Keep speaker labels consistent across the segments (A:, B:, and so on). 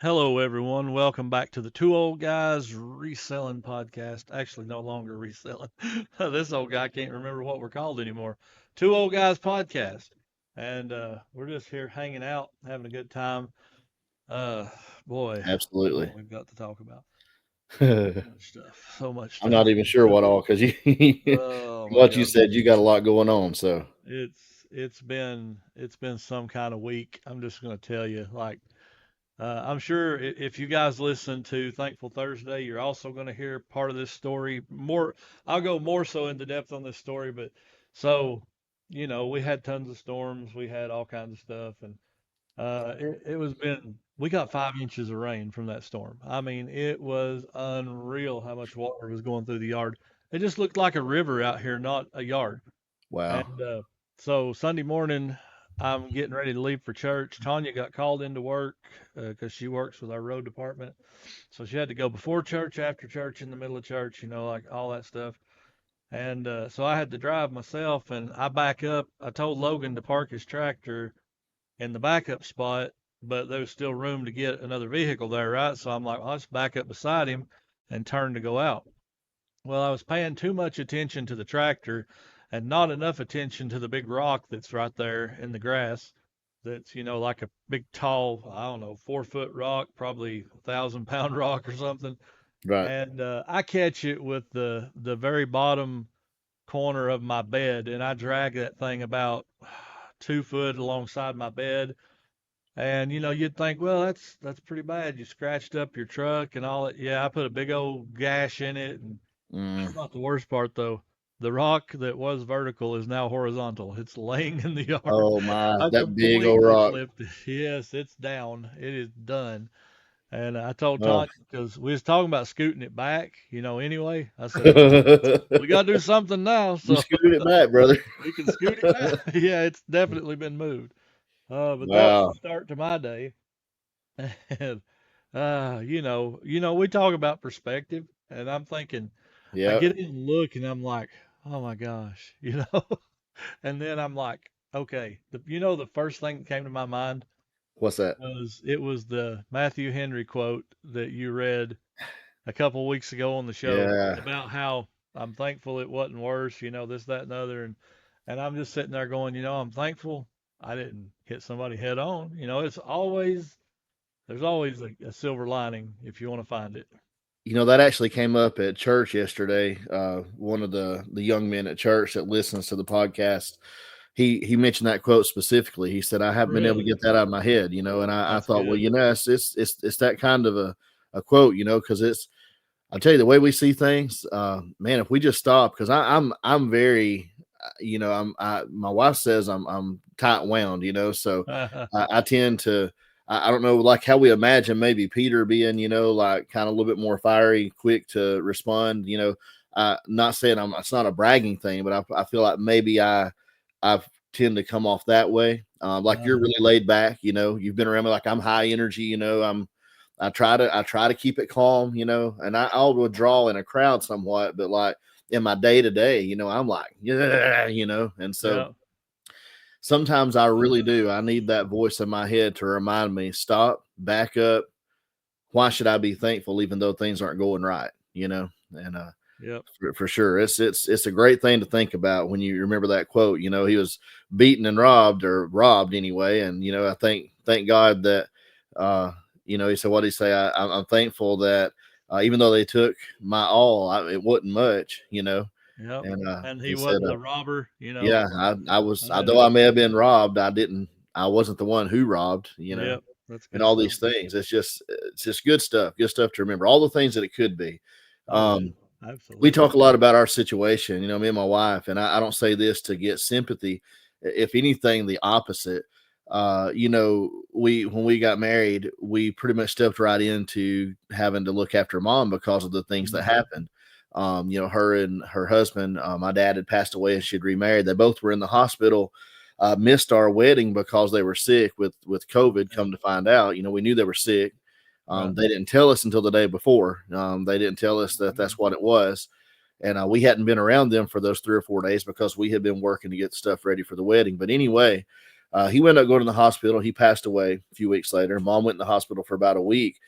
A: Hello, everyone. Welcome back to the Two Old Guys Reselling Podcast. Actually, no longer reselling. This old guy can't remember what we're called anymore. Two Old Guys Podcast. And we're just here hanging out, having a good time. Uh, Boy,
B: Absolutely.
A: what we've got to talk about. So
B: I'm
A: much stuff. So much
B: not
A: stuff.
B: even sure what all because you
A: Oh my
B: what you
A: God.
B: said you got a lot going on. So
A: It's been some kind of week. I'm just gonna tell you, like, I'm sure if you guys listen to Thankful Thursday, you're also going to hear part of this story. I'll go more so into depth on this story, but so, we had tons of storms, we had all kinds of stuff, and we got 5 inches of rain from that storm. I mean, it was unreal how much water was going through the yard. It just looked like a river out here, not a yard.
B: wow.
A: And so Sunday morning, I'm getting ready to leave for church. Tanya got called into work because she works with our road department. So she had to go before church, after church, in the middle of church, like all that stuff. And so I had to drive myself, and I back up. I told Logan to park his tractor in the backup spot, but there was still room to get another vehicle there, right? So I'm like, I'll just back up beside him and turn to go out. Well, I was paying too much attention to the tractor and not enough attention to the big rock that's right there in the grass. That's, like a big, tall, I don't know, 4 foot rock, probably 1,000 pound rock or something.
B: Right.
A: And I catch it with the very bottom corner of my bed, and I drag that thing about 2 foot alongside my bed. And you'd think, well, that's pretty bad. You scratched up your truck and all that. Yeah, I put a big old gash in it, and
B: Mm.
A: that's not the worst part, though. The rock that was vertical is now horizontal. It's laying in the yard.
B: Oh my,
A: I
B: that big old
A: completely
B: rock.
A: flipped it. Yes, it's down. It is done. And I told
B: Oh.
A: Tanya because we was talking about scooting it back, anyway. I said, well, we got to do something now,
B: You
A: so
B: screwed it back, brother.
A: we can scoot it back. Yeah, it's definitely been moved. But that was the
B: Wow.
A: start to my day. And we talk about perspective, and I'm thinking, I
B: Yep.
A: get in and look, and I'm like, oh my gosh, And then I'm like, okay, the first thing that came to my mind
B: What's that?
A: was the Matthew Henry quote that you read a couple weeks ago on the show
B: Yeah.
A: about how I'm thankful it wasn't worse, this, that, and other, and I'm just sitting there going, I'm thankful I didn't hit somebody head on. There's always a silver lining if you want to find it.
B: That actually came up at church yesterday. One of the young men at church that listens to the podcast, he mentioned that quote specifically. He said, "I haven't been able to
A: Really,
B: get that out of my head," and I
A: that's
B: thought, well,
A: good.
B: it's that kind of a quote, because it's. I'll tell you the way we see things, man. If we just stop, because I'm very, my wife says I'm tight wound, so I tend to. I don't know, like how we imagine maybe Peter being, like kind of a little bit more fiery, quick to respond. Not saying it's not a bragging thing, but I feel like maybe I tend to come off that way. Like you're
A: uh,
B: really laid back, you've been around me like I'm high energy, I try to keep it calm, and I'll withdraw in a crowd somewhat, but like in my day to day, I'm like, yeah, and so
A: yeah,
B: sometimes I really do. I need that voice in my head to remind me, stop, back up. Why should I be thankful even though things aren't going right? And
A: yep.
B: for sure, it's a great thing to think about when you remember that quote. He was beaten and robbed, or robbed anyway, and I thank God that he said, what did he say? I'm thankful that even though they took my all, it wasn't much.
A: Yep.
B: And
A: And he
B: he said,
A: wasn't the robber.
B: yeah, I was,
A: I had
B: although
A: to.
B: I may have been robbed, I wasn't the one who robbed,
A: Yep. That's
B: and
A: good
B: all
A: stuff.
B: these things. It's just good stuff to remember. All the things that it could be.
A: Oh yeah,
B: Um, we
A: absolutely.
B: talk a lot about our situation, me and my wife, and I don't say this to get sympathy. If anything, the opposite. We when we got married, we pretty much stepped right into having to look after mom because of the things that
A: Hmm.
B: happened. Her and her husband, my dad had passed away and she'd remarried. They both were in the hospital. Missed our wedding because they were sick with COVID.
A: Yeah.
B: Come to find out, we knew they were sick.
A: Right.
B: They didn't tell us until the day before. They didn't tell us that
A: Mhm.
B: that's what it was, and we hadn't been around them for those 3 or 4 days because we had been working to get stuff ready for the wedding. But anyway, He ended up going to the hospital. He passed away a few weeks later. Mom went in the hospital for about a week,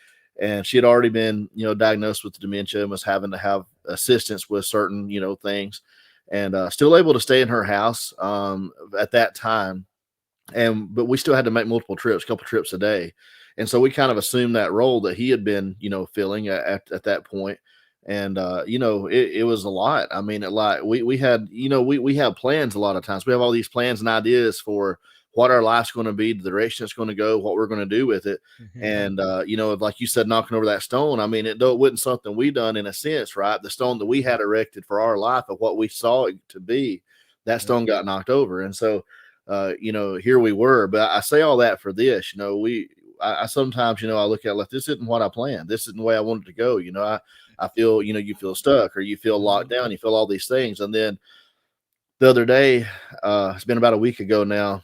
B: and she had already been, diagnosed with dementia and was having to have assistance with certain, things, and still able to stay in her house at that time. But we still had to make multiple trips, a couple trips a day. And so we kind of assumed that role that he had been, filling at that point. And, it was a lot. I mean, we had, we have plans a lot of times. We have all these plans and ideas for what our life's going to be, the direction it's going to go, what we're going to do with it. And, like you said, knocking over that stone, I mean, it wasn't something we done in a sense, right? The stone that we had erected for our life of what we saw it to be, that stone got knocked over. And so, here we were. But I say all that for this, I sometimes, I look at it like, this isn't what I planned. This isn't the way I wanted to go. I feel, you feel stuck, or you feel locked down, you feel all these things. And then the other day, it's been about a week ago now,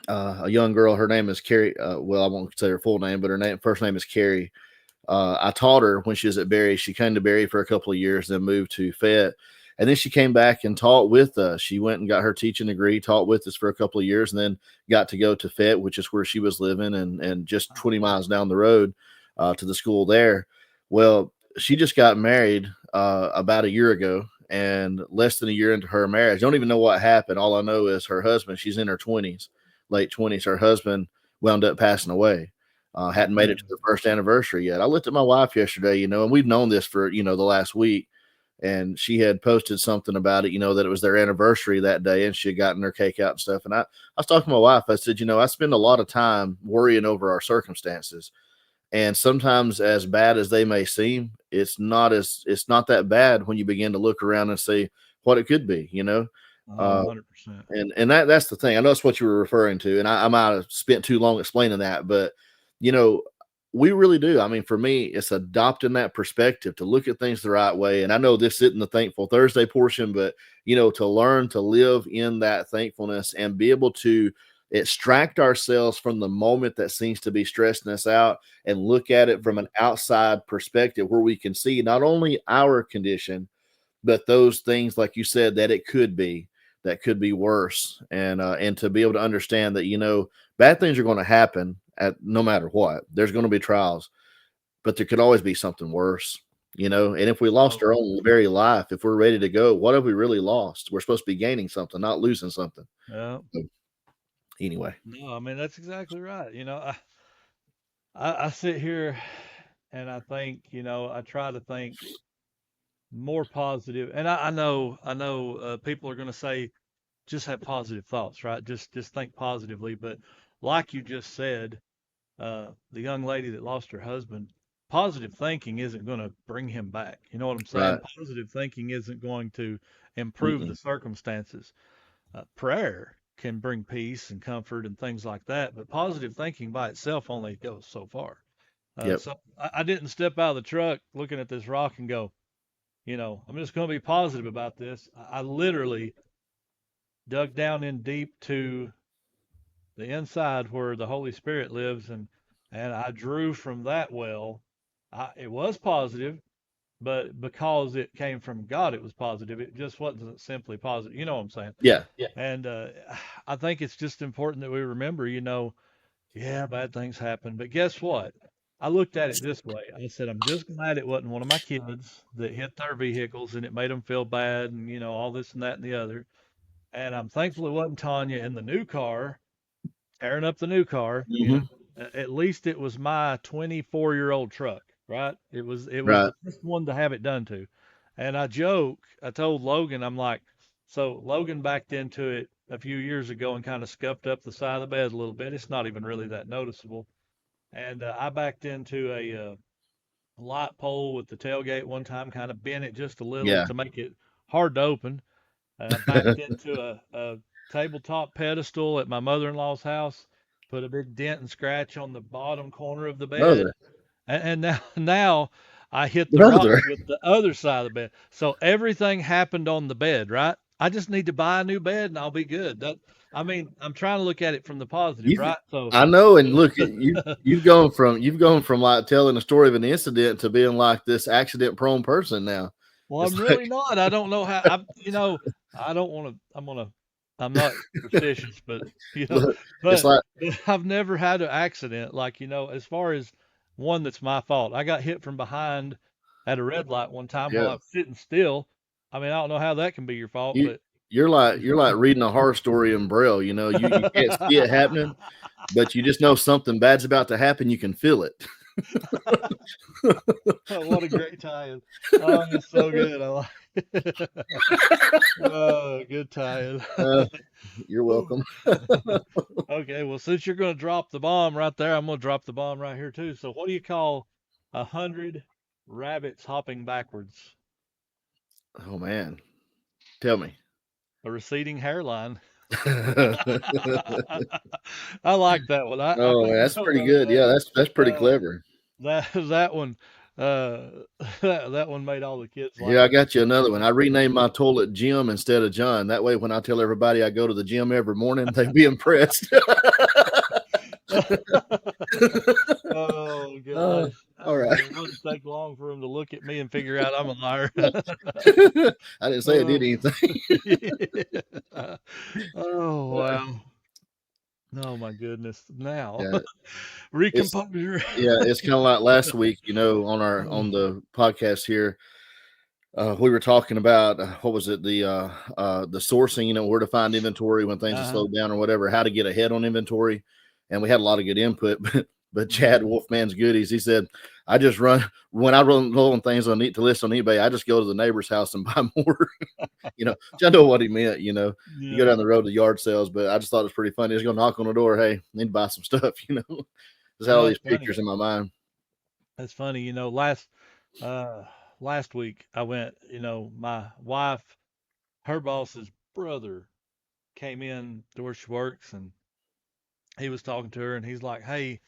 B: a young girl, her name is Carrie. Well, I won't say her full name, but first name is Carrie. I taught her when she was at Berry. She came to Berry for a couple of years, then moved to Fayette. And then she came back and taught with us. She went and got her teaching degree, taught with us for a couple of years, and then got to go to Fayette, which is where she was living, and just 20 miles down the road to the school there. Well, she just got married about a year ago, and less than a year into her marriage, I don't even know what happened. All I know is her husband, she's in her 20s, late 20s. Her husband wound up passing away. Hadn't made it to the first anniversary yet. I looked at my wife yesterday, and we've known this for, the last week. And she had posted something about it, that it was their anniversary that day, and she had gotten her cake out and stuff. And I was talking to my wife. I said, I spend a lot of time worrying over our circumstances. And sometimes, as bad as they may seem, it's not that bad when you begin to look around and see what it could be,
A: 100%.
B: And that's the thing. I know that's what you were referring to, and I might have spent too long explaining that, but we really do. I mean, for me, it's adopting that perspective to look at things the right way. And I know this isn't the Thankful Thursday portion, but, to learn to live in that thankfulness and be able to extract ourselves from the moment that seems to be stressing us out and look at it from an outside perspective where we can see not only our condition, but those things, like you said, that could be worse. And to be able to understand that, bad things are going to happen at no matter what. There's going to be trials, but there could always be something worse, and if we lost our own very life, if we're ready to go, what have we really lost? We're supposed to be gaining something, not losing something.
A: Yeah.
B: So, anyway.
A: No, I mean, that's exactly right. I sit here and I think, I try to think more positive. And I know people are going to say, just have positive thoughts, right? Just think positively. But like you just said, the young lady that lost her husband, positive thinking isn't going to bring him back. You know what I'm saying?
B: Right.
A: Positive thinking isn't going to improve the circumstances. Prayer can bring peace and comfort and things like that, but positive thinking by itself only goes so far.
B: Yep.
A: So I didn't step out of the truck looking at this rock and go, I'm just going to be positive about this. I literally dug down in deep to the inside where the Holy Spirit lives, and I drew from that well. It was positive, but because it came from God, it was positive. It just wasn't simply positive. You know what I'm saying?
B: Yeah.
A: And I think it's just important that we remember, yeah, bad things happen, but guess what? I looked at it this way. I said, I'm just glad it wasn't one of my kids that hit their vehicles and it made them feel bad and, all this and that and the other. And I'm thankful it wasn't Tanya in the new car, tearing up the new car.
B: Mm-hmm.
A: At least it was my 24-year-old truck, right? It was
B: Right.
A: the first one to have it done to. And I told Logan, I'm like, so Logan backed into it a few years ago and kind of scuffed up the side of the bed a little bit. It's not even really that noticeable. And I backed into a light pole with the tailgate one time, kind of bent it just a little
B: Yeah.
A: to make it hard to open. Backed into a tabletop pedestal at my mother-in-law's house, put a big dent and scratch on the bottom corner of the bed,
B: Brother.
A: and now I hit the rock
B: Brother.
A: with the other side of the bed. So everything happened on the bed, right? I just need to buy a new bed and I'll be good. I mean, I'm trying to look at it from the positive,
B: You
A: right? So,
B: I know, and look, you've gone from like telling a story of an incident to being like this accident prone person now.
A: well,
B: It's
A: I'm
B: like
A: really not. I don't know how. I don't want to. I'm not superstitious, but you know,
B: Look, it's
A: but
B: like,
A: I've never had an accident. Like, as far as one that's my fault. I got hit from behind at a red light one time while
B: yeah,
A: I was sitting still. I mean, I don't know how that can be your fault,
B: you
A: but
B: you're like reading a horror story in Braille. You can't see it happening, but you just know something bad's about to happen. You can feel it.
A: what a great tie-in. Oh, it's so good. I like it. Oh, good tie-in.
B: Uh, you're welcome.
A: Okay, well, since you're going to drop the bomb right there, I'm going to drop the bomb right here too. So, what do you call 100 rabbits hopping backwards?
B: Oh man, tell me.
A: A receding hairline. I like that one. I
B: Oh,
A: couldn't
B: that's
A: go
B: pretty
A: another
B: good.
A: way.
B: Yeah, that's pretty
A: Uh,
B: clever.
A: that one, uh, that one made all the kids
B: Here,
A: laugh.
B: I got you another one. I renamed my toilet Jim instead of John. That way, when I tell everybody I go to the gym every morning, they'd be impressed.
A: Oh
B: uh,
A: gosh,
B: all right.
A: it wouldn't take long for them to look at me and figure out I'm a liar.
B: I didn't say I did
A: Oh,
B: anything.
A: yeah. Oh wow. Oh my goodness. Now,
B: Yeah, it's
A: recomposure.
B: it's kind of like last week, on the podcast here. We were talking about what was it, the sourcing, where to find inventory when things are
A: Uh-huh.
B: slowed down or whatever, how to get ahead on inventory, and we had a lot of good input. But
A: Mhm.
B: Chad Wolfman's Goodies, he said, I just run when I run low on things on need to list on eBay. I just go to the neighbor's house and buy more. Which I know what he meant. You go
A: Yeah,
B: down the road to yard sales, but I just thought it was pretty funny. He's gonna knock on the door. Hey, need to buy some stuff. Just had all
A: that's
B: these
A: funny.
B: pictures in my mind.
A: That's funny. Uh last week I went, my wife, her boss's brother came in to where she works and he was talking to her and he's like, "Hey,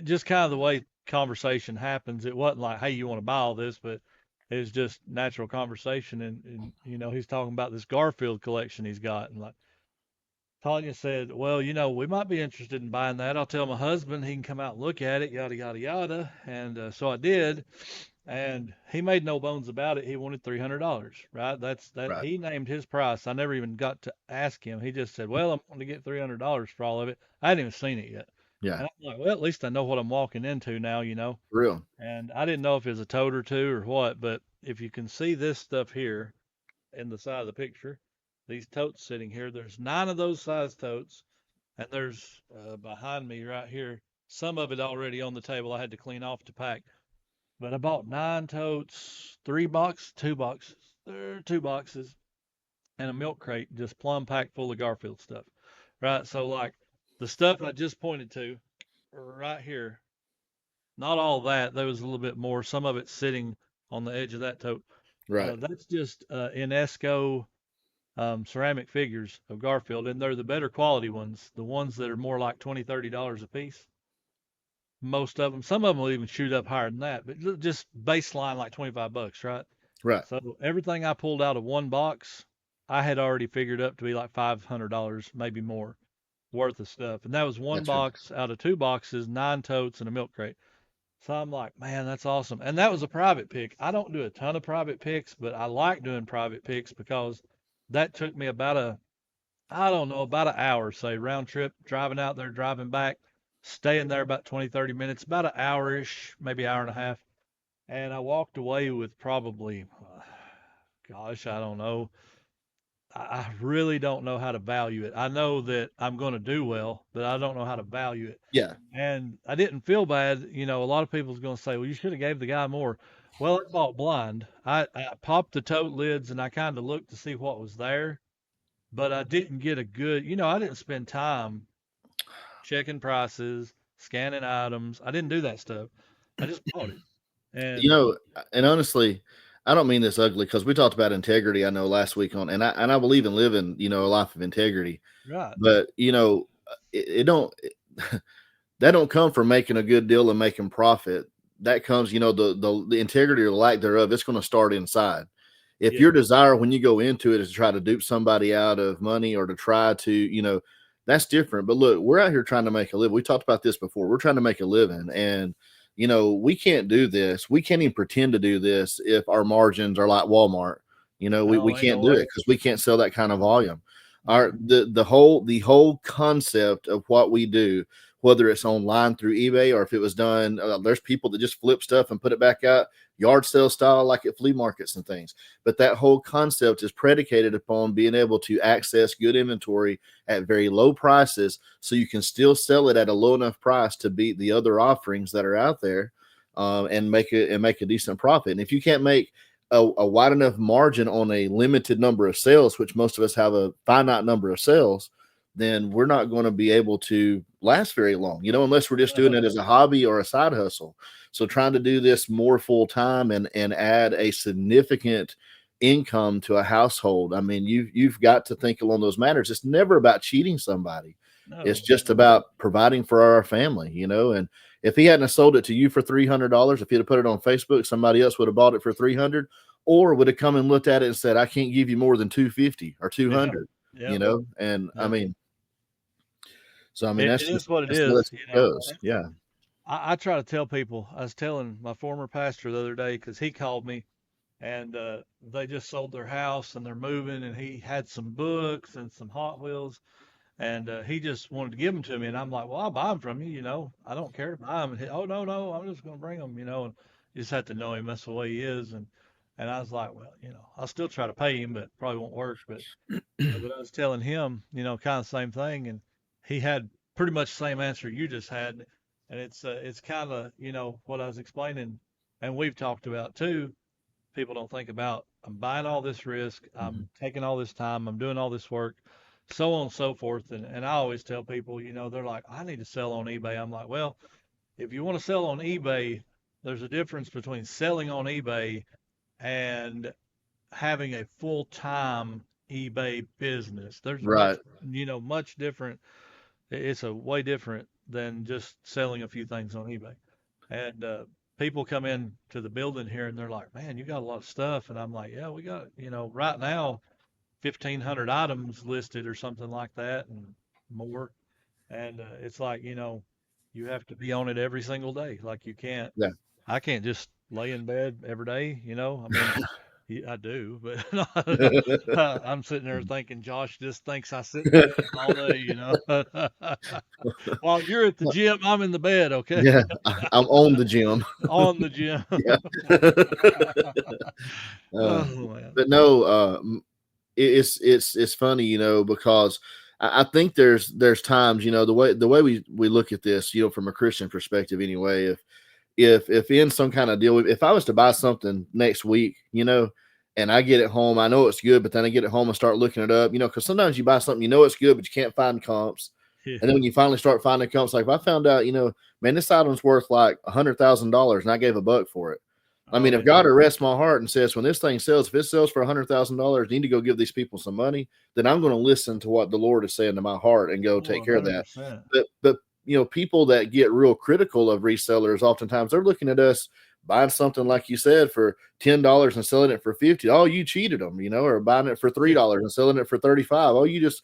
A: just kind of the way conversation happens. It wasn't like, hey, you want to buy all this, but it was just natural conversation. And he's talking about this Garfield collection he's got. And like Tanya said, well, we might be interested in buying that. I'll tell my husband he can come out and look at it, yada, yada, yada. And so I did. And he made no bones about it. He wanted $300, right? That
B: Right.
A: he named his price. I never even got to ask him. He just said, "Well, I'm going to get $300 for all of it." I hadn't even seen it yet,
B: Yeah.
A: and I'm like, "Well, at least I know what I'm walking into now."
B: For real.
A: And I didn't know if it was a tote or two or what, but if you can see this stuff here in the side of the picture, these totes sitting here, there's 9 of those size totes, and there's behind me right here, some of it already on the table. I had to clean off to pack. But I bought 9 totes, 2 boxes, there 2 boxes, and a milk crate just plumb packed full of Garfield stuff. Right. So like the stuff I just pointed to right here, not all that. There was a little bit more. Some of it sitting on the edge of that tote.
B: Right.
A: That's just Inesco ceramic figures of Garfield, and they're the better quality ones, the ones that are more like $20, $30 a piece. Most of them, some of them will even shoot up higher than that, but just baseline like $25, right?
B: Right.
A: So everything I pulled out of one box, I had already figured up to be like $500, maybe more, worth of stuff. And that was one
B: Gotcha.
A: box out of 2 boxes, 9 totes, and a milk crate. So I'm like, man, that's awesome. And that was a private pick. I don't do a ton of private picks, but I like doing private picks because that took me I don't know, about an hour, say, round trip, driving out there, driving back, staying there about 20, 30 minutes, about an hour-ish, maybe hour and a half. And I walked away with probably, gosh, I don't know. I really don't know how to value it. I know that I'm going to do well, but I don't know how to value it.
B: Yeah.
A: And I didn't feel bad. A lot of people's going to say, well, you should have gave the guy more. Well, I bought blind. I popped the tote lids and I kind of looked to see what was there, but I didn't get a good, I didn't spend time checking prices, scanning items. I didn't do that stuff. I just bought it.
B: You
A: And
B: know, and honestly, I don't mean this ugly because we talked about integrity. I know last week and I believe in living, a life of integrity.
A: right.
B: But it don't that don't come from making a good deal and making profit. That comes, the integrity or the lack thereof. It's going to start inside. If
A: Yeah.
B: your desire when you go into it is to try to dupe somebody out of money or to try to, that's different. But look, we're out here trying to make a living. We talked about this before. We're trying to make a living, and we can't do this. We can't even pretend to do this if our margins are like Walmart. We
A: No, ain't
B: can't
A: no
B: do it
A: way.
B: because we can't sell that kind of volume. Our
A: Mm-mm.
B: the whole concept of what we do, whether it's online through eBay or if it was done, there's people that just flip stuff and put it back out yard sale style like at flea markets and things. But that whole concept is predicated upon being able to access good inventory at very low prices, so you can still sell it at a low enough price to beat the other offerings that are out there, and make a decent profit. And if you can't make a wide enough margin on a limited number of sales, which most of us have a finite number of sales, then we're not going to be able to last very long, unless we're just doing it as a hobby or a side hustle. So trying to do this more full time and add a significant income to a household. I mean, you've got to think along those matters. It's never about cheating somebody. It's
A: No,
B: just about providing for our family, and if he hadn't sold it to you for $300, if he'd have put it on Facebook, somebody else would have bought it for 300, or would have come and looked at it and said, I can't give you more than 250 or
A: yeah,
B: 200,
A: yeah,
B: and I
A: yeah.
B: mean, so I mean,
A: It is what it
B: that's the way
A: is,
B: it goes. Yeah.
A: I try to tell people. I was telling my former pastor the other day because he called me and they just sold their house and they're moving and he had some books and some Hot Wheels and he just wanted to give them to me and I'm like, well, I'll buy them from you, I don't care to buy them. And oh no, I'm just going to bring them, and you just have to know him. That's the way he is. And I was like, well, I'll still try to pay him, but probably won't work. But I was telling him, kind of the same thing, and he had pretty much the same answer you just had, and it's kind of what I was explaining, and we've talked about too. People don't think about I'm buying all this risk, I'm taking all this time, I'm doing all this work, so on and so forth, and I always tell people, they're like, I need to sell on eBay. I'm like, well, if you want to sell on eBay, there's a difference between selling on eBay and having a full-time eBay business. There's
B: Right.
A: much different. It's a way different than just selling a few things on eBay. And people come in to the building here and they're like, "Man, you got a lot of stuff." And I'm like, "Yeah, we got, right now 1,500 items listed or something like that and more." And it's like, you have to be on it every single day. Like
B: Yeah.
A: I can't just lay in bed every day, I mean, I do, but I'm sitting there thinking Josh just thinks I sit in the bed all day. While you're at the gym, I'm in the bed, okay?
B: Yeah. I'm on the gym.
A: On the gym.
B: Yeah.
A: Oh
B: uh,
A: man.
B: but no, it's funny, because I think there's times, the way we look at this, from a Christian perspective anyway. If in some kind of deal, if I was to buy something next week, and I get it home, I know it's good, but then I get it home and start looking it up, because sometimes you buy something, it's good, but you can't find comps.
A: Yeah.
B: And then when you finally start finding comps, like if I found out, man, this item's worth like $100,000 and I gave $1 for it. I mean,
A: Oh
B: if
A: yeah.
B: God arrests my heart and says, when this thing sells, if it sells for $100,000, you need to go give these people some money, then I'm going to listen to what the Lord is saying to my heart and go
A: Oh,
B: take care of that.
A: 100%.
B: But people that get real critical of resellers, oftentimes they're looking at us buying something like you said for $10 and selling it for 50. Oh, you cheated them, or buying it for
A: Yeah.
B: $3 and selling it for 35. Oh, you just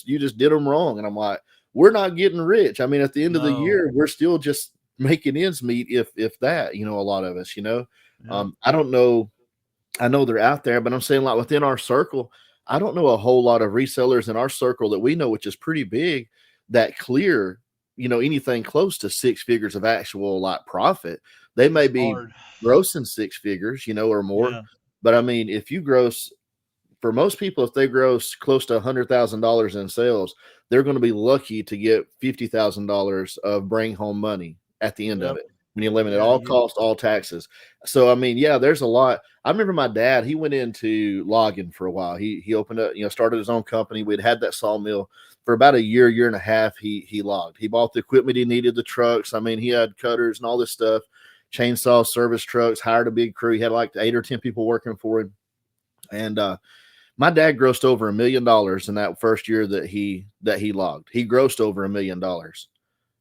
B: did them wrong. And I'm like, we're not getting rich. I mean, at the end of the
A: No.
B: year, we're still just making ends meet, if that, a lot of us,
A: Yeah.
B: I don't know. I know they're out there, but I'm saying like within our circle, I don't know a whole lot of resellers in our circle that we know, which is pretty big, that clear, anything close to 6 figures of actual like profit. They may
A: It's
B: be
A: hard.
B: grossing 6 figures, or more.
A: Yeah.
B: But I mean, if you gross, for most people, if they gross close to $100,000 in sales, they're going to be lucky to get $50,000 of bring home money at the end of
A: Yep.
B: it. When you eliminate
A: Yeah.
B: all costs, all taxes. So I mean, yeah, there's a lot. I remember my dad, he went into logging for a while. He opened up, started his own company. We'd had that sawmill for about a year and a half. He logged. He bought the equipment he needed, the trucks. I mean, he had cutters and all this stuff, chainsaw service trucks, hired a big crew. He had like 8 or 10 people working for him. And my dad grossed over $1 million in that first year that he logged. He grossed over $1 million.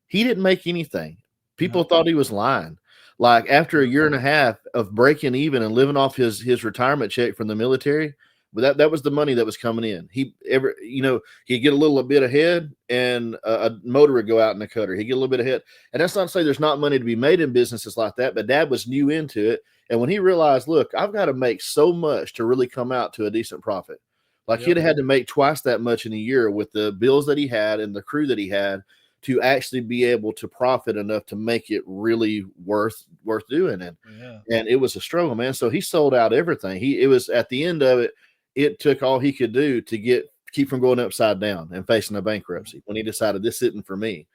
B: He didn't make anything. People
A: Yep.
B: thought he was lying. Like after a
A: Yep.
B: year and a half of breaking even and living off his retirement check from the military, but that was the money that was coming in. He'd get a little bit ahead and a motor would go out in the cutter. He'd get a little bit ahead. And that's not to say there's not money to be made in businesses like that, but dad was new into it. And when he realized, look, I've got to make so much to really come out to a decent profit. Like
A: Yep.
B: he'd had to make twice that much in a year with the bills that he had and the crew that he had to actually be able to profit enough to make it really worth doing.
A: Yeah.
B: And it was a struggle, man. So he sold out everything. It was at the end of it, it took all he could do to keep from going upside down and facing a bankruptcy when he decided this isn't for me.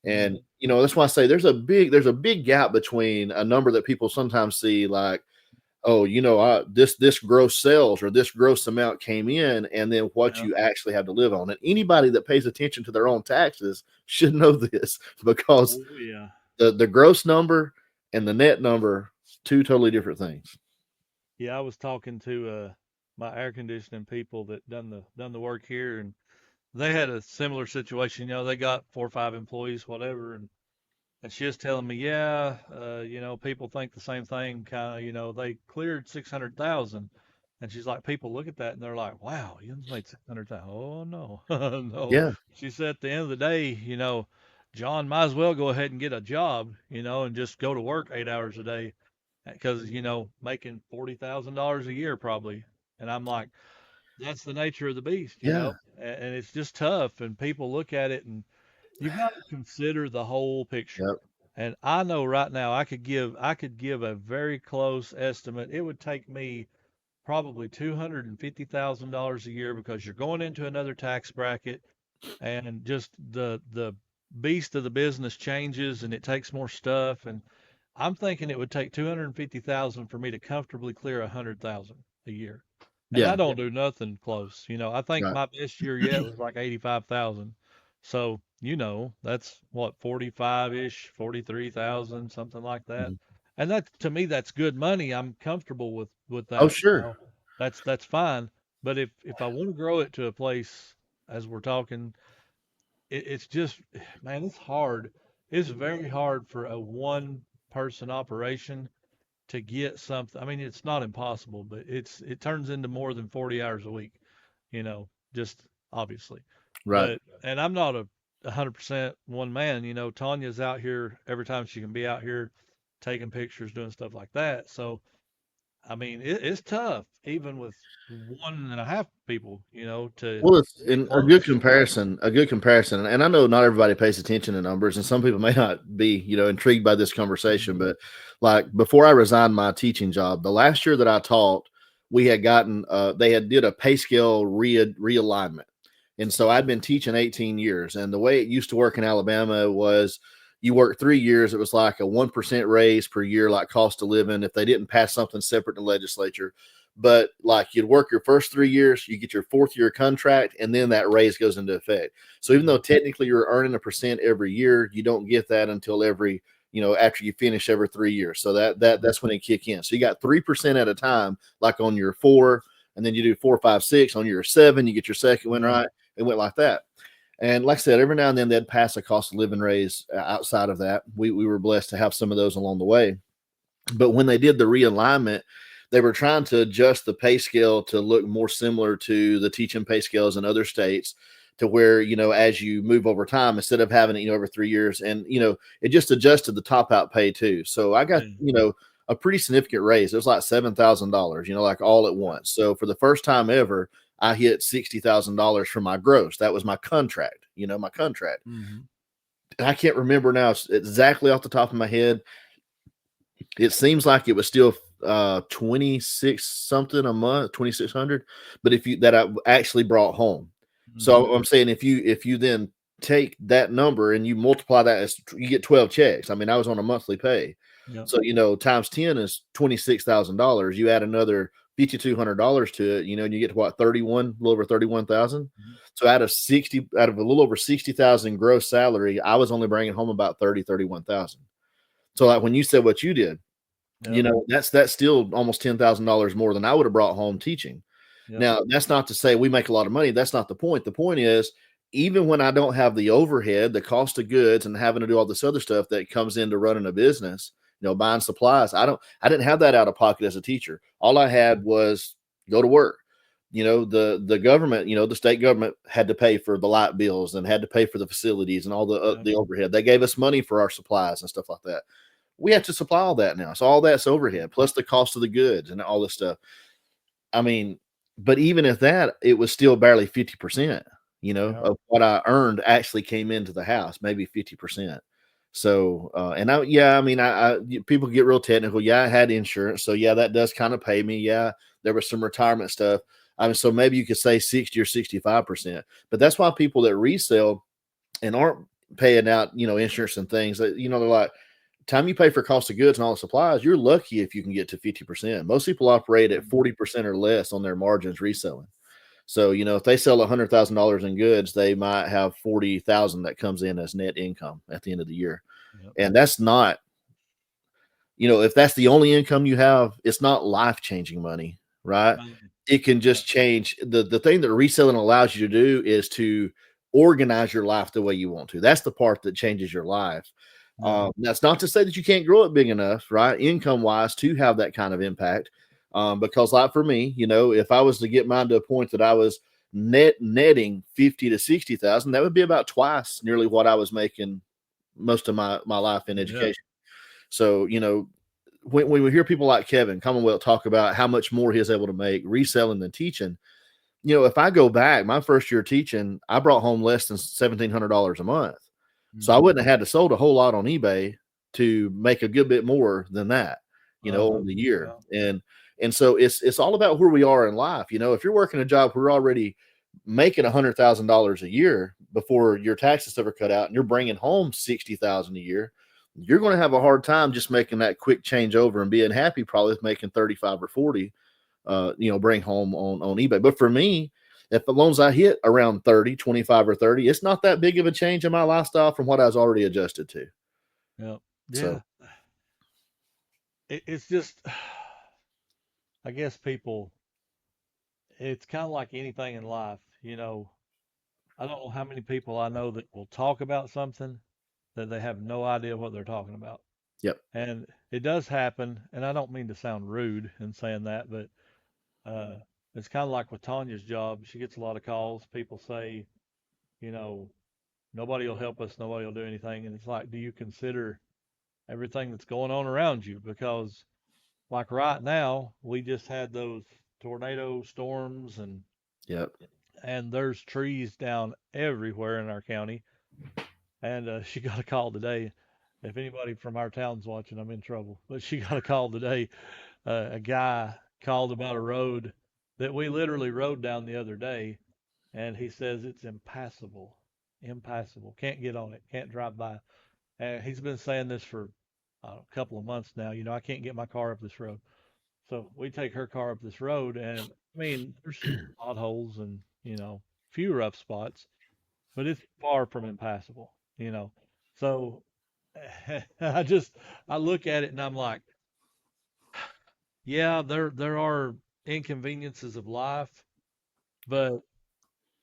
B: And that's why I say there's a big gap between a number that people sometimes see like, oh, this gross sales or this gross amount came in, and then what you actually have to live on. And anybody that pays attention to their own taxes should know this, because the gross number and the net number, two totally different things.
A: Yeah, I was talking to my air conditioning people that done the work here, and they had a similar situation. They got 4 or 5 employees, whatever, and she was telling me, yeah, people think the same thing. Kind of, they cleared 600,000, and she's like, people look at that and they're like, wow, you made 600,000. Oh no, no.
B: Yeah.
A: She said at the end of the day, John might as well go ahead and get a job, and just go to work 8 hours a day, because making $40,000 a year probably. And I'm like, that's the nature of the beast,
B: Yeah.
A: and it's just tough. And people look at it, and you've got to consider the whole picture.
B: Yep.
A: And I know right now I could give a very close estimate. It would take me probably $250,000 a year, because you're going into another tax bracket, and just the beast of the business changes, and it takes more stuff. And I'm thinking it would take 250,000 for me to comfortably clear 100,000 a year. And I
B: Yeah.
A: don't do nothing close. I think
B: Right.
A: my best year yet was like 85,000. So, that's what, 45-ish, 43,000, something like that.
B: Mhm.
A: And that, to me, that's good money. I'm comfortable with
B: Oh,
A: that.
B: sure.
A: That's fine. But if I want to grow it to a place, as we're talking, it's just, man, it's hard. It's very hard for a one person operation to get something. I mean, it's not impossible, but it turns into more than 40 hours a week, just obviously.
B: Right.
A: And I'm not a 100% one man. Tanya's out here every time she can be out here taking pictures, doing stuff like that. So, I mean, it's tough, even with 1.5 people, to
B: Well, it's
A: get
B: in a good
A: close.
B: comparison, and I know not everybody pays attention to numbers, and some people may not be, intrigued by this conversation,
A: Mhm.
B: but like before I resigned my teaching job, the last year that I taught, we had gotten, they had did a pay scale realignment. And so I'd been teaching 18 years, and the way it used to work in Alabama was you work 3 years, it was like a 1% raise per year, like cost of living, if they didn't pass something separate in the legislature. But like you'd work your first 3 years, you get your 4th year contract, and then that raise goes into effect. So even though technically you're earning 1% every year, you don't get that until after you finish every 3 years. So that's when it kick in. So you got 3% at a time, like on your 4, and then you do 4, 5, 6 on your 7, you get your second one, right? It went like that. And like I said, every now and then they'd pass a cost of living raise outside of that. We were blessed to have some of those along the way. But when they did the realignment, they were trying to adjust the pay scale to look more similar to the teaching pay scales in other states, to where, as you move over time, instead of having it, over 3 years, and, it just adjusted the top out pay too. So I got, a pretty significant raise. It was like $7,000, like all at once. So for the first time ever, I hit $60,000 for my gross. That was my contract, my contract.
A: Mm-hmm.
B: And I can't remember now exactly off the top of my head. It seems like it was still 26 something a month, 2,600. But that I actually brought home.
A: Mm-hmm.
B: So I'm saying if you then take that number and you multiply that, you get 12 checks. I mean, I was on a monthly pay.
A: Yep.
B: So, times 10 is $26,000. You add another $5,200 to it, and you get to what, 31, a little over 31,000.
A: Mm-hmm.
B: So out of a little over 60,000 gross salary, I was only bringing home about 31,000. So like when you said what you did, that's still almost $10,000 more than I would have brought home teaching.
A: Yep.
B: Now, that's not to say we make a lot of money. That's not the point. The point is, even when I don't have the overhead, the cost of goods, and having to do all this other stuff that comes into running a business, buying supplies, I didn't have that out of pocket as a teacher. All I had was go to work. The government, the state government had to pay for the light bills and had to pay for the facilities and all the overhead. They gave us money for our supplies and stuff like that. we have to supply all that now. So all that's overhead plus the cost of the goods and all this stuff. I mean, but even at that, it was still barely 50%,
A: Yeah.
B: of what I earned actually came into the house, maybe 50%. So, and I mean, people get real technical. Yeah, I had insurance. So yeah, that does kind of pay me. Yeah, there was some retirement stuff. I mean, so maybe you could say 60 or 65%, but that's why people that resell and aren't paying out, insurance and things that, they're like, time you pay for cost of goods and all the supplies, you're lucky if you can get to 50%. Most people operate at 40% or less on their margins reselling. So, if they sell $100,000 in goods, they might have 40,000 that comes in as net income at the end of the year.
A: Yep.
B: And that's not, if that's the only income you have, it's not life-changing money, right? It can just change. The thing that reselling allows you to do is to organize your life the way you want to. That's the part that changes your life. That's not to say that you can't grow it big enough, right? Income wise to have that kind of impact. Because like for me, if I was to get mine to a point that I was netting 50 to 60,000, that would be about twice nearly what I was making most of my life in education. So, when we hear people like Kevin Commonwealth talk about how much more he is able to make reselling than teaching, if I go back, my first year teaching, I brought home less than $1,700 a month. So I wouldn't have had to sold a whole lot on eBay to make a good bit more than that, over the year. And so it's all about where we are in life. If you're working a job, we're already making $100,000 a year before your taxes ever cut out, and you're bringing home 60,000 a year. You're going to have a hard time just making that quick changeover and being happy, probably with making 35 or 40, bring home on eBay. But for me, if the loans I hit around 30, 25 or 30, it's not that big of a change in my lifestyle from what I was already adjusted to.
A: Yeah.
B: So,
A: It's just, I guess people, it's kind of like anything in life, I don't know how many people I know that will talk about something that they have no idea what they're talking about.
B: yep.
A: And it does happen, and I don't mean to sound rude in saying that, but it's kind of like with Tanya's job. She gets a lot of calls. People say, you know, nobody will help us, nobody will do anything. And it's like, do you consider everything that's going on around you? Because, like right now, we just had those tornado storms,
B: Yep.
A: and there's trees down everywhere in our county. And she got a call today. If anybody from our town's watching, I'm in trouble. But she got a call today. A guy called about a road that we literally rode down the other day, and he says it's impassable. Impassable. Can't get on it. Can't drive by. And he's been saying this for a couple of months now. I can't get my car up this road. So we take her car up this road, and I mean, there's some potholes and, few rough spots, but it's far from impassable, So I just I look at it and I'm like, yeah, there are inconveniences of life, but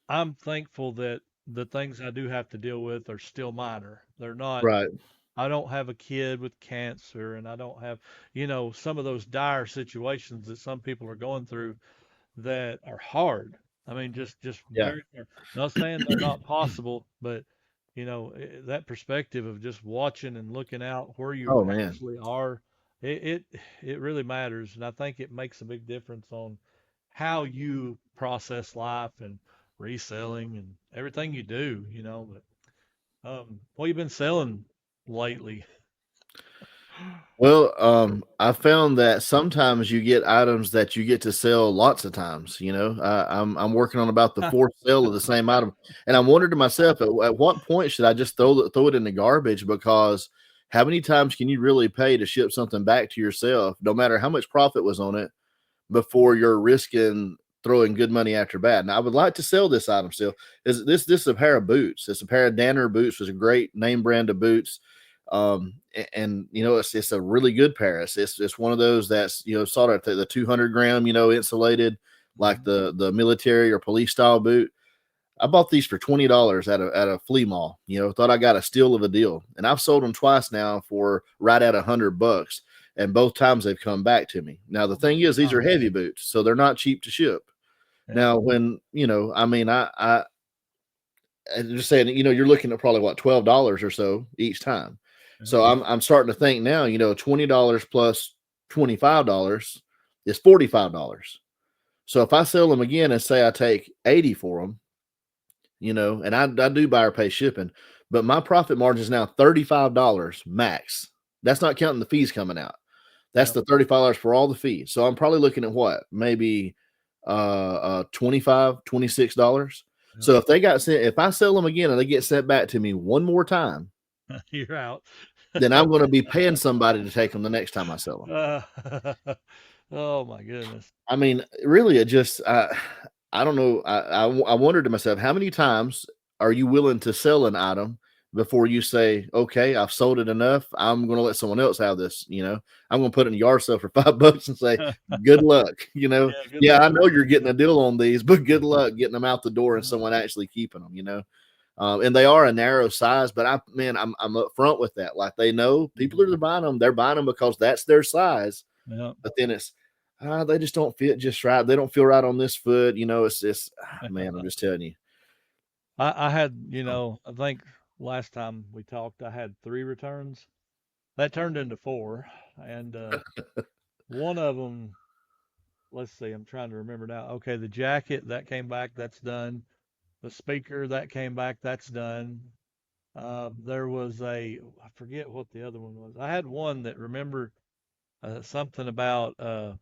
A: I'm thankful that the things I do have to deal with are still minor. They're not
B: Right.
A: I don't have a kid with cancer, and I don't have, some of those dire situations that some people are going through that are hard. I mean, just
B: Yeah.
A: very hard. Not saying they're not possible, but that perspective of just watching and looking out where you
B: Oh man.
A: actually are, it really matters, and I think it makes a big difference on how you process life and reselling and everything you do. But what you been selling lately?
B: Well, I found that sometimes you get items that you get to sell lots of times. I'm working on about the fourth sale of the same item, and I'm wondering to myself, at what point should I just throw it in the garbage? Because how many times can you really pay to ship something back to yourself, no matter how much profit was on it, before you're risking throwing good money after bad? And I would like to sell this item still. This is a pair of boots. It's a pair of Danner boots, was a great name brand of boots. And it's a really good pair. It's one of those that's sort of the 200 gram insulated, like
A: Mhm.
B: the military or police style boot. I bought these for $20 at a flea mall. Thought I got a steal of a deal, and I've sold them twice now for right at $100, and both times they've come back to me. Now the thing is, these are heavy boots, so they're not cheap to ship.
A: Yeah.
B: Now, when I mean, I'm just saying, you're looking at probably what, $12 or so each time. So I'm starting to think now, $20 plus $25 is $45. So if I sell them again and say I take 80 for them, and I do buyer pay shipping, but my profit margin is now $35 max. That's not counting the fees coming out. That's the $35 for all the fees. So I'm probably looking at what? Maybe $25, $26. So if I sell them again and they get sent back to me one more time,
A: you're out.
B: then I'm going to be paying somebody to take them the next time I sell them.
A: Oh my goodness.
B: I mean, really, it just I don't know. I wondered to myself, how many times are you willing to sell an item before you say, okay, I've sold it enough. I'm going to let someone else have this. I'm going to put it in a yard sale for $5 and say, good luck.
A: Good
B: Yeah,
A: luck.
B: I know you're getting a deal on these, but good luck getting them out the door and someone actually keeping them. And they are a narrow size, but I'm upfront with that. Like, they know people are buying them. They're buying them because that's their size.
A: Yeah.
B: But then it's, they just don't fit just right. They don't feel right on this foot. It's just, man, I'm just telling you.
A: I had, I think last time we talked, I had 3 returns. That turned into 4. And one of them, let's see, I'm trying to remember now. Okay, the jacket, that came back, that's done. The speaker, that came back, that's done. There was I forget what the other one was. I had one that remember something about, the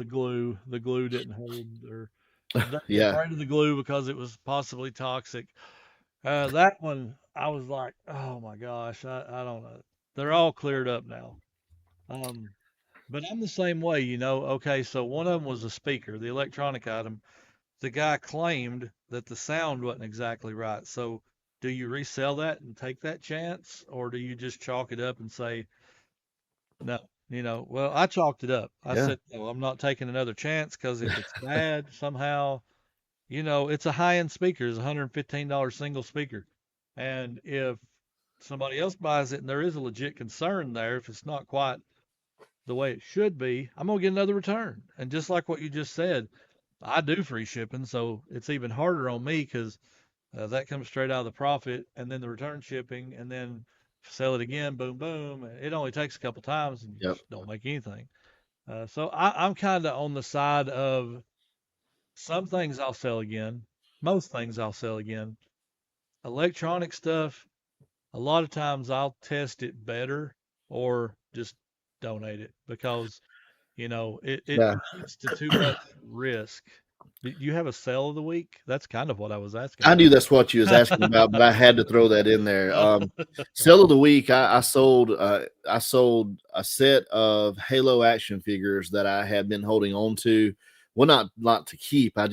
A: glue. The glue didn't hold, or don't be
B: Yeah.
A: afraid of the glue because it was possibly toxic. That one, I was like, oh my gosh, I don't know. They're all cleared up now. Um, but I'm the same way, Okay, so one of them was a speaker, the electronic item. The guy claimed that the sound wasn't exactly right. So do you resell that and take that chance, or do you just chalk it up and say, no, well, I chalked it up. I
B: Yeah.
A: said, no, I'm not taking another chance because if it's bad somehow, it's a high-end speaker. It's a $115 single speaker. And if somebody else buys it and there is a legit concern there, if it's not quite the way it should be, I'm going to get another return. And just like what you just said, I do free shipping, so it's even harder on me because that comes straight out of the profit, and then the return shipping, and then sell it again, boom, boom. It only takes a couple times, and you
B: Yep.
A: just don't make anything. So I'm kind of on the side of some things I'll sell again, most things I'll sell again. Electronic stuff, a lot of times I'll test it better or just donate it because it
B: Yeah.
A: leads to too much risk. Do you have a sale of the week? That's kind of what I was asking
B: I knew
A: about.
B: that's what you was asking about, but I had to throw that in there. Sale of the week, I sold a set of Halo action figures that I had been holding on to. Well, not to keep. I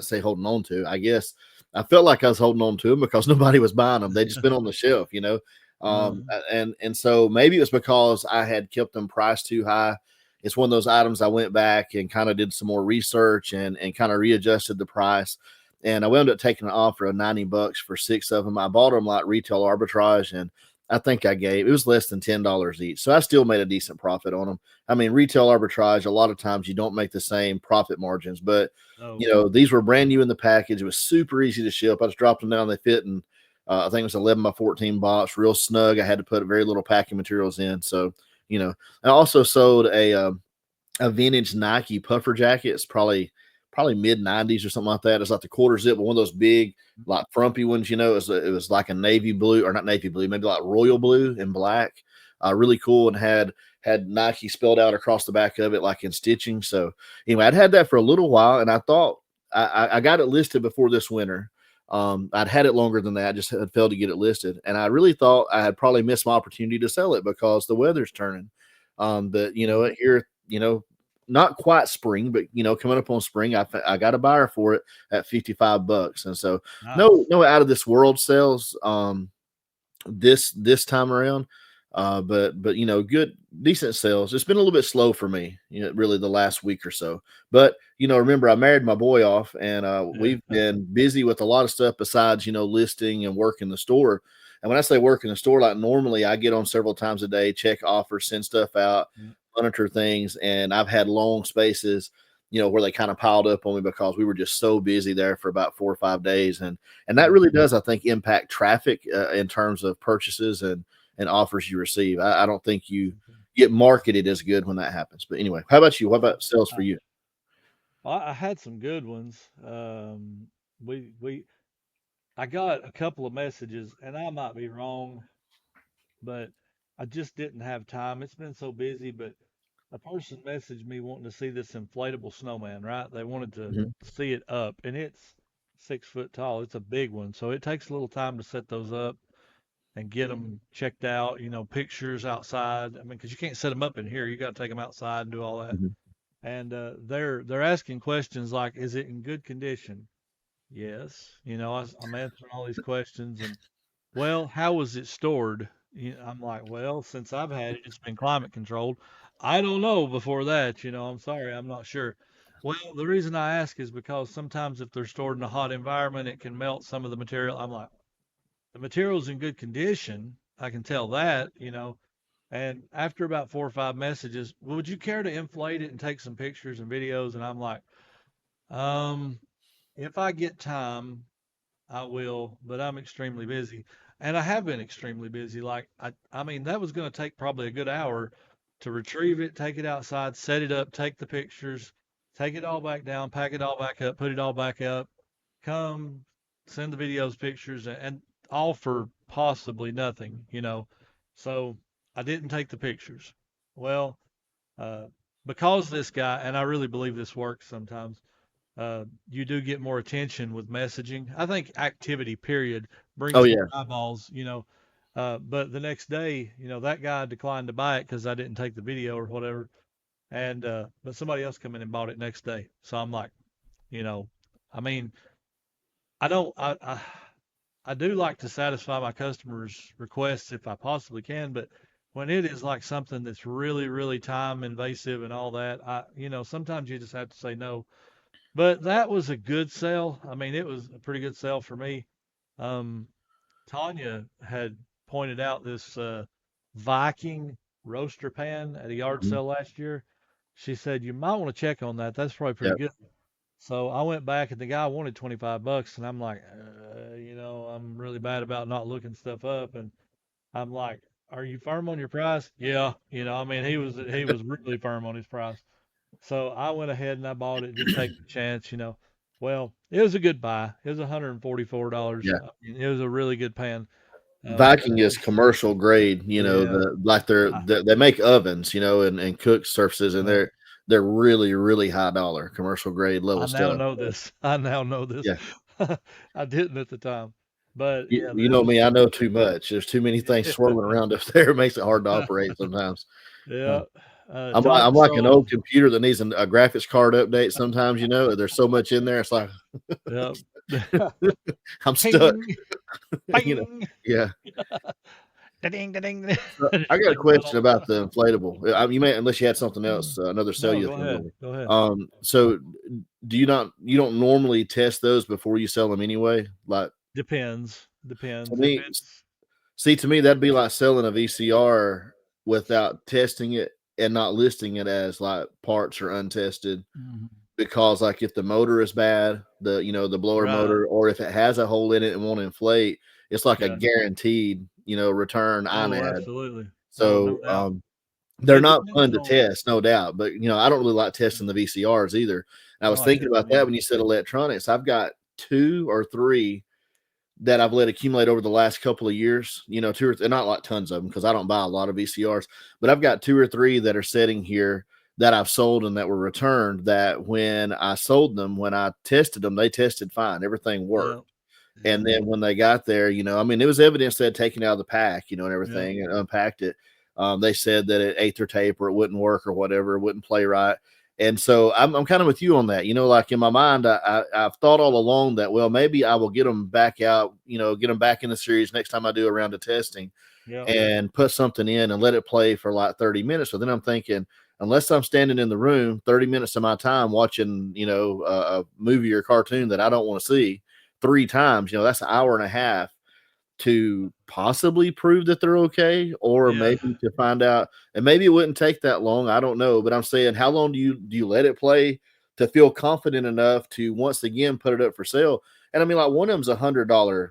B: say holding on to. I guess I felt like I was holding on to them because nobody was buying them. They just been on the shelf. And so maybe it was because I had kept them priced too high. It's one of those items I went back and kind of did some more research and kind of readjusted the price. And I wound up taking an offer of $90 for 6 of them. I bought them like retail arbitrage, and I think it was less than $10 each. So I still made a decent profit on them. I mean, retail arbitrage, a lot of times you don't make the same profit margins, but these were brand new in the package. It was super easy to ship. I just dropped them down. They fit in, I think it was 11 by 14 box, real snug. I had to put very little packing materials in. So, I also sold a vintage Nike puffer jacket. It's probably mid 90s or something like that. It's like the quarter zip, but one of those big, like frumpy ones. It was like a navy blue, or not navy blue, maybe like royal blue and black. Really cool, and had Nike spelled out across the back of it, like in stitching. So anyway, I'd had that for a little while, and I thought I got it listed before this winter. I'd had it longer than that. I just had failed to get it listed. And I really thought I had probably missed my opportunity to sell it because the weather's turning. But here, not quite spring, but coming up on spring, I got a buyer for it at $55. And so no out of this world sales, this time around. But good, decent sales. It's been a little bit slow for me, really the last week or so. But remember, I married my boy off, and we've been busy with a lot of stuff besides listing and working the store. And when I say work in the store, like normally I get on several times a day, check offers, send stuff out, monitor things, and I've had long spaces, where they kind of piled up on me because we were just so busy there for about 4 or 5 days, and that really does, I think, impact traffic in terms of purchases and and offers you receive. I don't think you get marketed as good when that happens. But anyway, how about you? What about sales for
A: I,
B: you?
A: I had some good ones. We I got a couple of messages, and I might be wrong, but I just didn't have time. It's been so busy, but a person messaged me wanting to see this inflatable snowman, right? They wanted to
B: Mhm.
A: see it up, and it's 6 foot tall. It's a big one, so it takes a little time to set those up and get them checked out. Pictures outside. I mean, because you can't set them up in here. You got to take them outside and do all that.
B: Mhm.
A: And they're asking questions like, "Is it in good condition?" Yes. I'm answering all these questions, and well, how was it stored? I'm like, well, since I've had it, it's been climate controlled. I don't know before that, I'm sorry, I'm not sure. Well, the reason I ask is because sometimes if they're stored in a hot environment, it can melt some of the material. I'm like, the material's in good condition. I can tell that. And after about 4 or 5 messages, well, would you care to inflate it and take some pictures and videos? And I'm like, um, if I get time, I will, but I'm extremely busy. And I have been extremely busy. Like I mean, that was going to take probably a good hour to retrieve it, take it outside, set it up, take the pictures, take it all back down, pack it all back up, put it all back up, come send the videos, pictures, and all for possibly nothing. So I didn't take the pictures. Well, uh, because this guy, and I really believe this works sometimes, you do get more attention with messaging. I think activity, period,
B: Oh
A: brings more
B: yeah.
A: eyeballs. But the next day, that guy declined to buy it because I didn't take the video or whatever. And but somebody else come in and bought it next day. So I'm like, you know, I mean, I don't, I do like to satisfy my customers' requests if I possibly can, but when it is like something that's really, really time invasive and all that, sometimes you just have to say no. But that was a good sale. I mean, it was a pretty good sale for me. Um, Tanya had pointed out this Viking roaster pan at a yard
B: Mhm.
A: sale last year. She said, you might want to check on that. That's probably pretty
B: Yep.
A: good. So I went back and the guy wanted 25 bucks and I'm like, I'm really bad about not looking stuff up. And I'm like, are you firm on your price? Yeah. I mean, he was really firm on his price. So I went ahead and I bought it, didn't take the chance. Well, it was a good buy. It was $144.
B: Yeah.
A: I mean, it was a really good pan.
B: Viking is commercial grade,
A: Yeah,
B: they make ovens, and cook surfaces, and
A: right.
B: they're really, really high dollar commercial grade level
A: I now
B: stuff.
A: know this. I now know this.
B: Yeah.
A: I didn't at the time, but
B: You,
A: yeah,
B: you
A: this
B: know
A: was
B: me, I
A: pretty
B: know
A: good.
B: too much. There's too many things swirling around up there. It makes it hard to operate sometimes. Uh,
A: Yeah.
B: I'm
A: Tanya
B: like an
A: saw.
B: old computer that needs a graphics card update sometimes, there's so much in there. It's like
A: Yeah.
B: I'm stuck,
A: Ping,
B: you know.
A: ping,
B: Yeah.
A: ding, ding.
B: So I
A: Just
B: got a
A: like that
B: question
A: all the
B: about
A: time.
B: the inflatable. You may, unless you had something else, another sale
A: No,
B: you
A: go
B: was going to go
A: ahead.
B: over.
A: Go ahead.
B: So you don't normally test those before you sell them anyway? Like
A: Depends.
B: to
A: Depends. If
B: me,
A: it's
B: see, to me, that'd be like selling a VCR without testing it and not listing it as like parts or untested.
A: Mhm.
B: Because like if the motor is bad, the blower
A: Right.
B: motor, or if it has a hole in it and won't inflate, it's like a
A: Yeah.
B: guaranteed, return
A: Oh,
B: INAD.
A: absolutely. Oh, no
B: So
A: doubt.
B: they're
A: It
B: not
A: depends
B: fun to
A: on.
B: test, no doubt. But I don't really like testing the VCRs either. And I was
A: No, I
B: thinking
A: shouldn't
B: about that
A: either.
B: when you said electronics. I've got two or three that I've let accumulate over the last couple of years. Two or not like tons of them because I don't buy a lot of VCRs, but I've got two or three that are sitting here that I've sold and that were returned. That when I sold them, when I tested them, they tested fine, everything worked.
A: Yeah.
B: And
A: Yeah.
B: then when they got there, I mean, it was evidence they had taken it out of the pack, and
A: Yeah.
B: everything and unpacked it. They said that it ate their tape or it wouldn't work or whatever, it wouldn't play right. And so I'm kind of with you on that. Like in my mind, I've thought all along that, well, maybe I will get them back out, get them back in the series next time I do a round of testing
A: Yeah.
B: and put something in and let it play for like 30 minutes. So then I'm thinking, unless I'm standing in the room 30 minutes of my time watching, a movie or cartoon that I don't want to see three times, that's an hour and a half to possibly prove that they're okay, or
A: Yeah.
B: maybe to find out. And maybe it wouldn't take that long. I don't know, but I'm saying, how long do you let it play to feel confident enough to once again put it up for sale? And I mean, like one of them's $100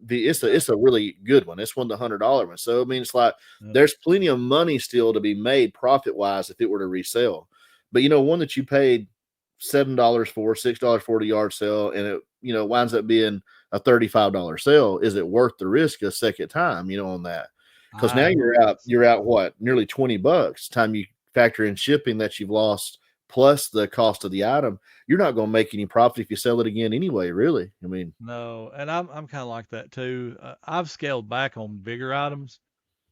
A: Yeah.
B: it's a really good one. It's one of the $100 ones. So I mean, it's like
A: Yep.
B: there's plenty of money still to be made profit wise if it were to resell. But one that you paid $7 for, $6 for a yard sale, and it winds up being a $35 sale. Is it worth the risk a second time? On that, because now
A: I don't think
B: you're
A: so.
B: out what, nearly $20. Time you factor in shipping that you've lost plus the cost of the item, you're not going to make any profit if you sell it again anyway. Really, I mean,
A: No, and I'm kind of like that too. I've scaled back on bigger items.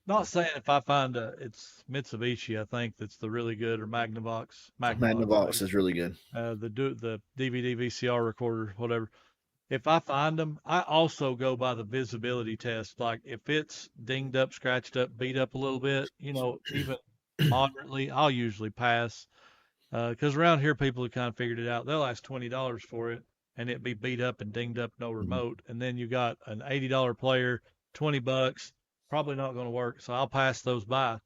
A: Not saying if I find it's Mitsubishi, I think that's the really good, or Magnavox
B: Magnavox
A: maybe,
B: is really good.
A: the DVD VCR recorder, whatever. If I find them, I also go by the visibility test. Like if it's dinged up, scratched up, beat up a little bit, even moderately, I'll usually pass. Because around here, people have kind of figured it out. They'll ask $20 for it, and it be beat up and dinged up, no
B: Mhm.
A: remote. And then you got an $80 player, $20, probably not going to work. So I'll pass those by.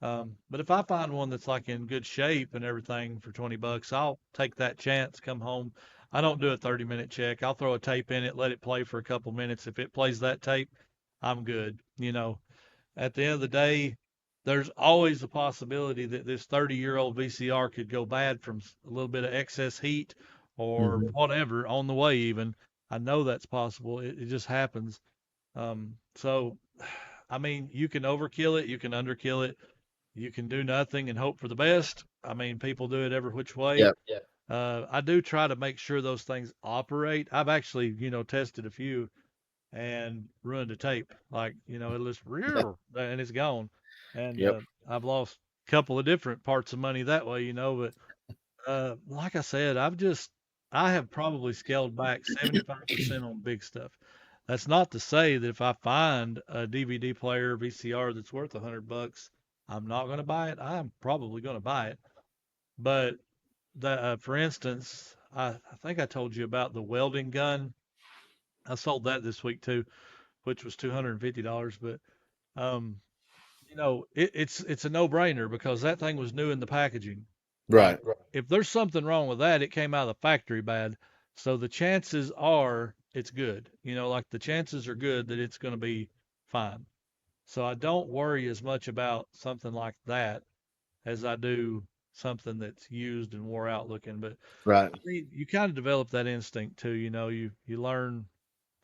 A: But if I find one that's like in good shape and everything for $20, I'll take that chance, come home. I don't do a 30-minute check. I'll throw a tape in it, let it play for a couple minutes. If it plays that tape, I'm good. At the end of the day, there's always a possibility that this 30-year-old VCR could go bad from a little bit of excess heat or
B: Mhm.
A: whatever on the way even. I know that's possible. It just happens. So, I mean, you can overkill it, you can underkill it, you can do nothing and hope for the best. I mean, people do it every which way.
B: Yeah.
A: I do try to make sure those things operate. I've actually, tested a few and ruined a tape. Like, it'll just
B: Yeah.
A: and it's gone. And
B: Yep.
A: I've lost a couple of different parts of money that way, but like I said, I have probably scaled back 75% on big stuff. That's not to say that if I find a DVD player, VCR that's worth $100, I'm not going to buy it. I'm probably going to buy it. But for instance, I think I told you about the welding gun. I sold that this week too, which was $250. But um, it's a no-brainer because that thing was new in the packaging. Like,
B: Right.
A: if there's something wrong with that, it came out of the factory bad. So the chances are it's good. Like the chances are good that it's going to be fine. So I don't worry as much about something like that as I do something that's used and wore out looking. But
B: Right.
A: I mean, you kind of develop that instinct too. You learn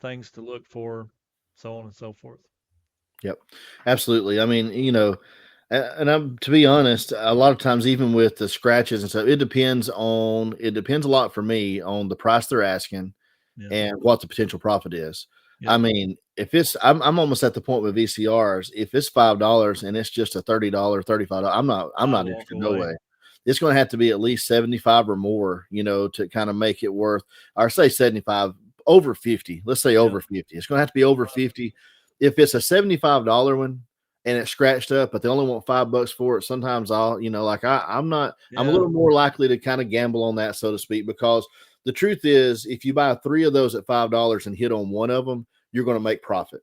A: things to look for, so on and so forth.
B: Yep. Absolutely. I mean, and I'm, to be honest, a lot of times, even with the scratches and stuff, it depends a lot for me on the price they're asking
A: Yeah.
B: and what the potential profit is. I
A: Yep.
B: mean, if I'm almost at the point with VCRs. If it's $5 and it's just a $30, $35, I'm
A: I
B: not
A: walk
B: interested. No
A: away.
B: way. It's going to have to be at least 75 or more, to kind of make it worth, or say 75, over 50. Let's say
A: Yep.
B: over 50. It's going to have to be over 50. If it's a $75 one and it's scratched up, but they only want $5 for it, sometimes I'll, like I'm a
A: Yeah.
B: little more likely to kind of gamble on that, so to speak, because the truth is, if you buy three of those at $5 and hit on one of them, you're going to make profit.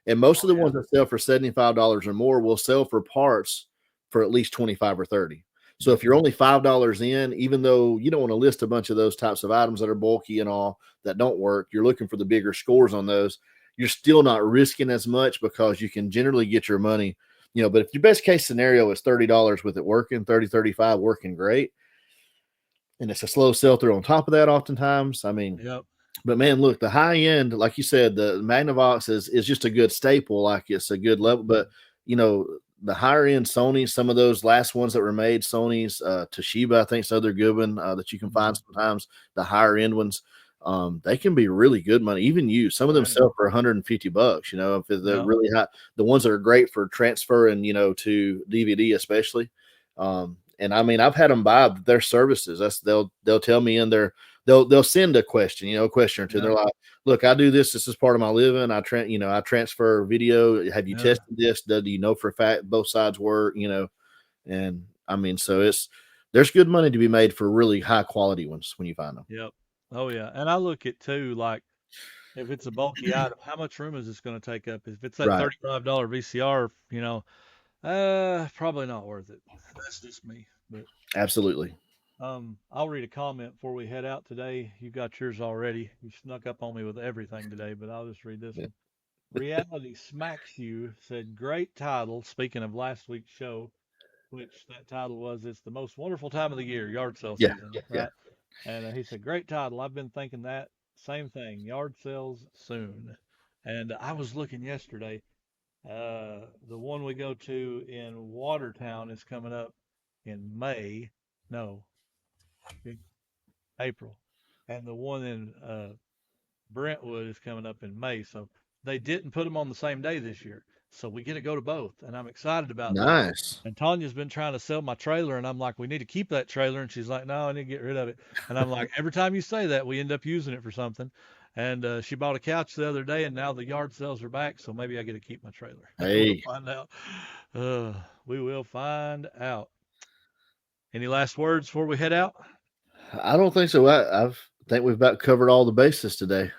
B: And most
A: Oh
B: of the
A: yeah.
B: ones that sell for $75 or more will sell for parts for at least 25 or 30. So
A: Yep.
B: if you're only $5 in, even though you don't want to list a bunch of those types of items that are bulky and all that don't work, you're looking for the bigger scores on those. You're still not risking as much because you can generally get your money. But if your best case scenario is $30 with it working, 30, 35 working great, and it's a slow sell through on top of that oftentimes. I mean,
A: Yep.
B: but man, look, the high end, like you said, the Magnavox is just a good staple, like it's a good level. But you know, the higher end Sony, some of those last ones that were made, Sony's, Toshiba, I think, is another good one that you can find
A: Mhm.
B: sometimes. The higher end ones, they can be really good money. Even you, some of
A: Oh
B: them
A: yeah.
B: sell for $150. If they're
A: Yeah.
B: really high, the ones that are great for transferring, to DVD, especially. And I mean, I've had them buy their services. They'll tell me in their they'll send a question, a question or two.
A: Yeah.
B: They're like, "Look, I do this. This is part of my living. I transfer video. Have you
A: Yeah.
B: tested this? Do you know for a fact both sides work? And I mean, so there's good money to be made for really high quality ones when you find them.
A: Yep. Oh yeah. And I look at too, like if it's a bulky item, how much room is this going to take up? If it's that
B: Right.
A: $35 VCR, probably not worth it. That's just me. But
B: Absolutely.
A: I'll read a comment before we head out today. You got yours already. You snuck up on me with everything today, but I'll just read this
B: Yeah.
A: one. Reality Smacks You said, great title. Speaking of last week's show, which that title was, it's the most wonderful time of the year, yard sale
B: Yeah,
A: season,
B: yeah.
A: right? And he said, great title. I've been thinking that same thing, yard sales soon. And I was looking yesterday. The one we go to in Watertown is coming up in May. No, April. And the one in Brentwood is coming up in May. So they didn't put them on the same day this year. So we get to go to both. And I'm excited about that.
B: Nice.
A: And Tanya's been trying to sell my trailer. And I'm like, we need to keep that trailer. And she's like, no, I need to get rid of it. And I'm like, every time you say that, we end up using it for something. And she bought a couch the other day. And now the yard sales are back. So maybe I get to keep my trailer. We'll
B: Hey,
A: find out. We will find out. Any last words before we head out?
B: I don't think so. I think we've about covered all the bases today.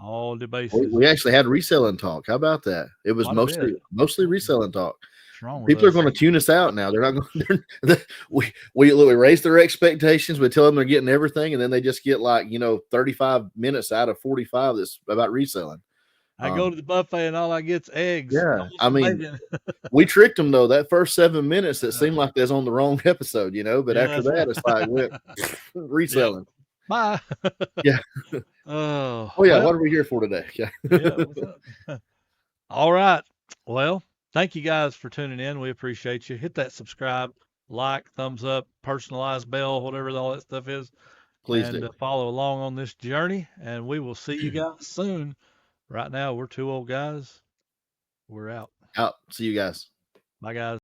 A: All the
B: We,
A: bases.
B: we actually had reselling talk. How about that? It was
A: Quite a bit.
B: mostly reselling talk.
A: What's wrong with
B: People are
A: us?
B: going to tune us out now. They're not going. We raise their expectations. We tell them they're getting everything, and then they just get 35 minutes out of 45 that's about reselling.
A: I go to the buffet and all I get's eggs.
B: Yeah, I
A: some
B: mean,
A: bacon.
B: we tricked them though. That first 7 minutes, it seemed like they was on the wrong episode, But
A: Yeah,
B: after
A: that's
B: that, it's like went reselling.
A: Bye.
B: Yeah.
A: Oh,
B: Oh yeah.
A: well,
B: What are we here for today? Yeah.
A: what's up? All right. Well, thank you guys for tuning in. We appreciate you. Hit that subscribe, like, thumbs up, personalized bell, whatever all that stuff is.
B: Please
A: and
B: do.
A: Follow along on this journey. And we will see you guys soon. Right now, we're two old guys. We're out.
B: Out. See you guys.
A: Bye, guys.